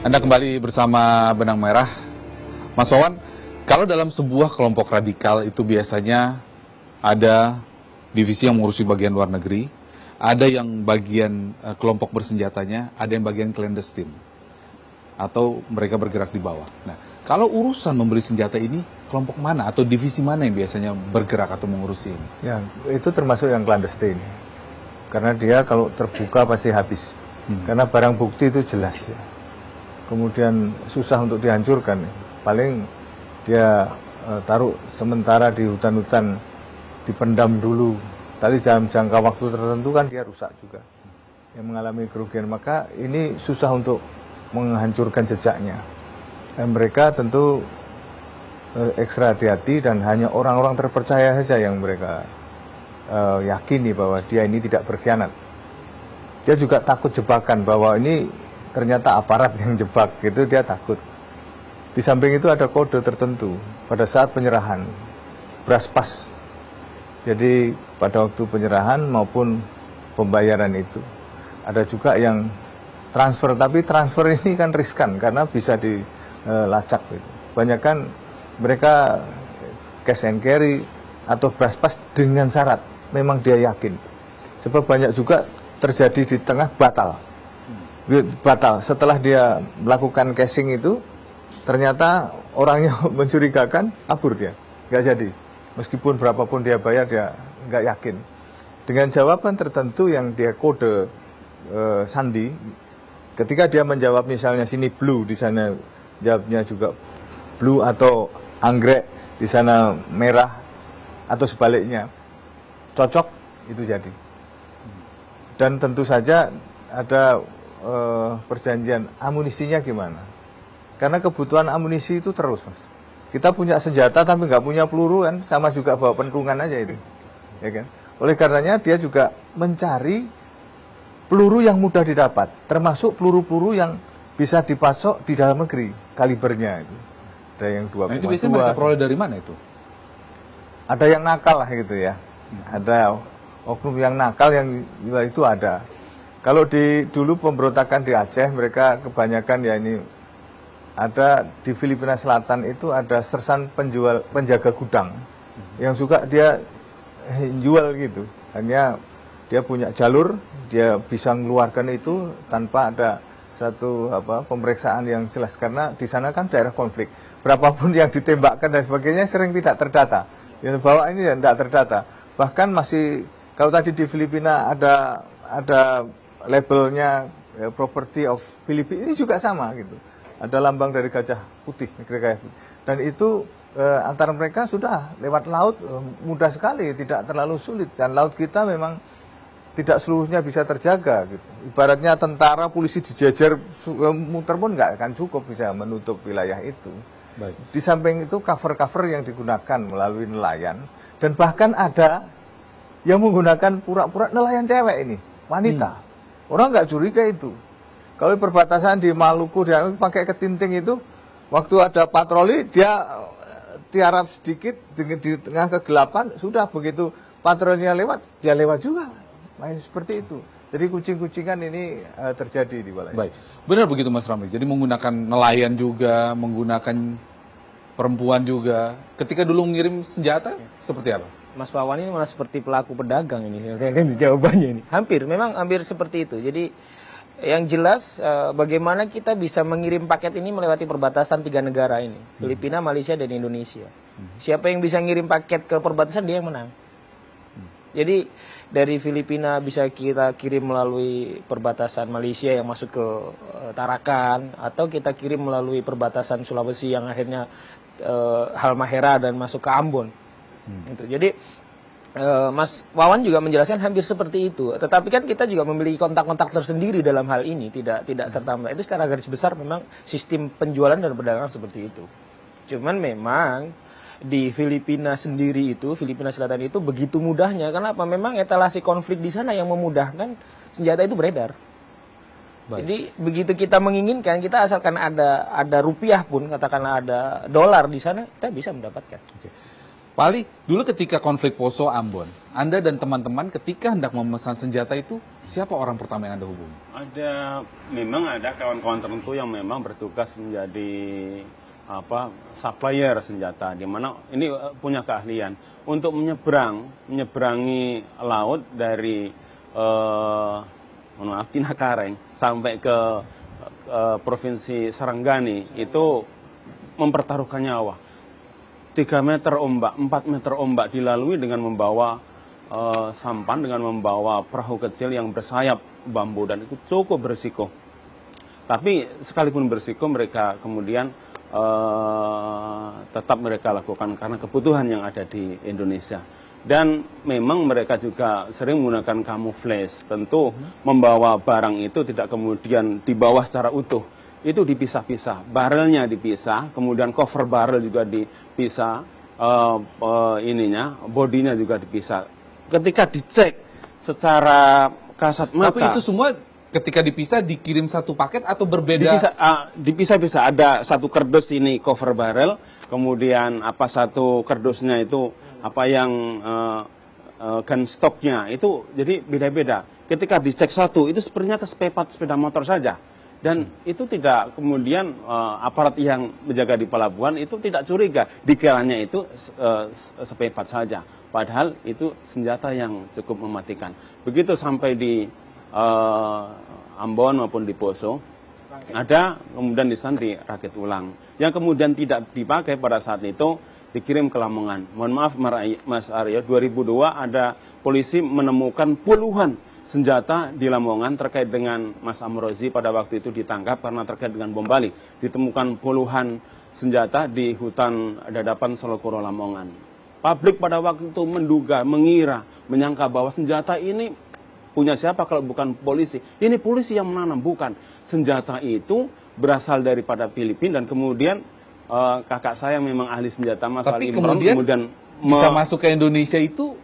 Anda kembali bersama Benang Merah. Mas Wawan, kalau dalam sebuah kelompok radikal itu biasanya ada divisi yang mengurusi bagian luar negeri, ada yang bagian kelompok bersenjatanya, ada yang bagian clandestine, atau mereka bergerak di bawah. Nah, kalau urusan membeli senjata ini, kelompok mana atau divisi mana yang biasanya bergerak atau mengurusi ini? Ya, itu termasuk yang clandestine. Karena dia kalau terbuka pasti habis. Karena barang bukti itu jelas ya. Kemudian susah untuk dihancurkan. Paling dia taruh sementara di hutan-hutan, dipendam dulu. Tadi dalam jangka waktu tertentu kan dia rusak juga, yang mengalami kerugian. Maka ini susah untuk menghancurkan jejaknya. Dan mereka tentu ekstra hati-hati dan hanya orang-orang terpercaya saja yang mereka yakini bahwa dia ini tidak berkhianat. Dia juga takut jebakan bahwa ini ternyata aparat yang jebak, gitu dia takut. Di samping itu ada kode tertentu pada saat penyerahan, beras pas. Jadi pada waktu penyerahan maupun pembayaran itu ada juga yang transfer, tapi transfer ini kan riskan karena bisa dilacak gitu. Banyak kan mereka cash and carry atau beras pas dengan syarat memang dia yakin. Sebab banyak juga terjadi di tengah batal setelah dia melakukan cashing itu, ternyata orangnya mencurigakan, kabur dia, nggak jadi. Meskipun berapapun dia bayar, dia nggak yakin. Dengan jawaban tertentu yang dia kode sandi, ketika dia menjawab misalnya sini blue, di sana jawabnya juga blue, atau anggrek di sana merah, atau sebaliknya, cocok, itu jadi. Dan tentu saja ada perjanjian amunisinya gimana, karena kebutuhan amunisi itu terus, Mas. Kita punya senjata tapi nggak punya peluru kan, sama juga bawa pentungan aja itu, ya kan. Oleh karenanya dia juga mencari peluru yang mudah didapat, termasuk peluru-peluru yang bisa dipasok di dalam negeri kalibernya itu. Ada yang 2,2. Nah, itu biasanya mereka peroleh dari mana itu? Ada yang nakal lah gitu ya. Ada oknum yang nakal yang itu ada. Kalau dulu pemberontakan di Aceh, mereka kebanyakan ya ini, ada di Filipina Selatan itu ada sersan penjaga gudang yang suka dia jual gitu. Hanya dia punya jalur, dia bisa mengeluarkan itu tanpa ada satu pemeriksaan yang jelas, karena di sana kan daerah konflik. Berapapun yang ditembakkan dan sebagainya sering tidak terdata. Yang bawa ini tidak terdata. Bahkan masih, kalau tadi di Filipina ada labelnya property of Filipina, ini juga sama gitu. Ada lambang dari gajah putih, dan itu antara mereka sudah lewat laut mudah sekali, tidak terlalu sulit. Dan laut kita memang tidak seluruhnya bisa terjaga gitu. Ibaratnya tentara, polisi dijejer muter pun nggak akan cukup bisa menutup wilayah itu. Baik. Di samping itu cover-cover yang digunakan melalui nelayan, dan bahkan ada yang menggunakan pura-pura nelayan cewek ini, wanita. Orang nggak curiga itu. Kalau di perbatasan di Maluku, dia pakai ketinting itu, waktu ada patroli, dia tiarap sedikit di tengah kegelapan, sudah begitu patrolinya lewat, dia lewat juga. Main seperti itu. Jadi kucing-kucingan ini terjadi di wilayah. Baik, benar begitu Mas Ramli. Jadi menggunakan nelayan juga, menggunakan perempuan juga. Ketika dulu mengirim senjata, seperti apa? Mas Wawan ini malah seperti pelaku pedagang ini, jawabannya ini. Memang hampir seperti itu. Jadi yang jelas bagaimana kita bisa mengirim paket ini melewati perbatasan 3 negara ini, Filipina, Malaysia, dan Indonesia. Siapa yang bisa ngirim paket ke perbatasan, dia yang menang. Jadi dari Filipina bisa kita kirim melalui perbatasan Malaysia yang masuk ke Tarakan, atau kita kirim melalui perbatasan Sulawesi yang akhirnya Halmahera dan masuk ke Ambon. Gitu. Jadi Mas Wawan juga menjelaskan hampir seperti itu. Tetapi kan kita juga memiliki kontak-kontak tersendiri dalam hal ini, tidak serta-merta. Itu secara garis besar memang sistem penjualan dan perdagangan seperti itu. Cuman memang di Filipina sendiri itu, Filipina Selatan itu begitu mudahnya. Kenapa? Memang etalasi konflik di sana yang memudahkan senjata itu beredar. Baik. Jadi begitu kita menginginkan, kita asalkan ada rupiah pun, katakanlah ada dolar di sana, kita bisa mendapatkan. Oke. Pak Ali, dulu ketika konflik Poso Ambon, Anda dan teman-teman ketika hendak memesan senjata itu, siapa orang pertama yang Anda hubungi? Memang ada kawan-kawan tertentu yang memang bertugas menjadi supplier senjata, di mana ini punya keahlian untuk menyeberangi laut dari Tinakareng sampai ke provinsi Saranggani, itu mempertaruhkan nyawa. 3 meter ombak, 4 meter ombak dilalui dengan membawa sampan, dengan membawa perahu kecil yang bersayap bambu, dan itu cukup berisiko. Tapi sekalipun berisiko, mereka kemudian tetap mereka lakukan karena kebutuhan yang ada di Indonesia. Dan memang mereka juga sering menggunakan camouflage. Tentu membawa barang itu tidak kemudian dibawa secara utuh. Itu dipisah-pisah, barrelnya dipisah, kemudian cover barrel juga dipisah, bodinya juga dipisah. Ketika dicek secara kasat mata. Tapi itu semua ketika dipisah dikirim satu paket atau berbeda? Dipisah-pisah. Ada satu kardus ini cover barrel, kemudian satu kardusnya itu yang gun stocknya itu, jadi beda-beda. Ketika dicek satu, itu sebenarnya sepeda motor saja. Dan itu tidak kemudian aparat yang menjaga di pelabuhan itu tidak curiga, dikiranya itu sepepat saja. Padahal itu senjata yang cukup mematikan. Begitu sampai di Ambon maupun di Poso, ada kemudian di sana dirakit ulang. Yang kemudian tidak dipakai pada saat itu dikirim ke Lamongan. Mohon maaf Mas Aryo, 2002 ada polisi menemukan puluhan senjata di Lamongan terkait dengan Mas Amrozi pada waktu itu ditangkap karena terkait dengan bom Bali. Ditemukan puluhan senjata di hutan Dadapan Solokuro Lamongan. Publik pada waktu itu menduga, mengira, menyangka bahwa senjata ini punya siapa kalau bukan polisi. Ini polisi yang menanam, bukan. Senjata itu berasal daripada Filipina, dan kemudian kakak saya yang memang ahli senjata, Mas Ali Imran, kemudian bisa masuk ke Indonesia itu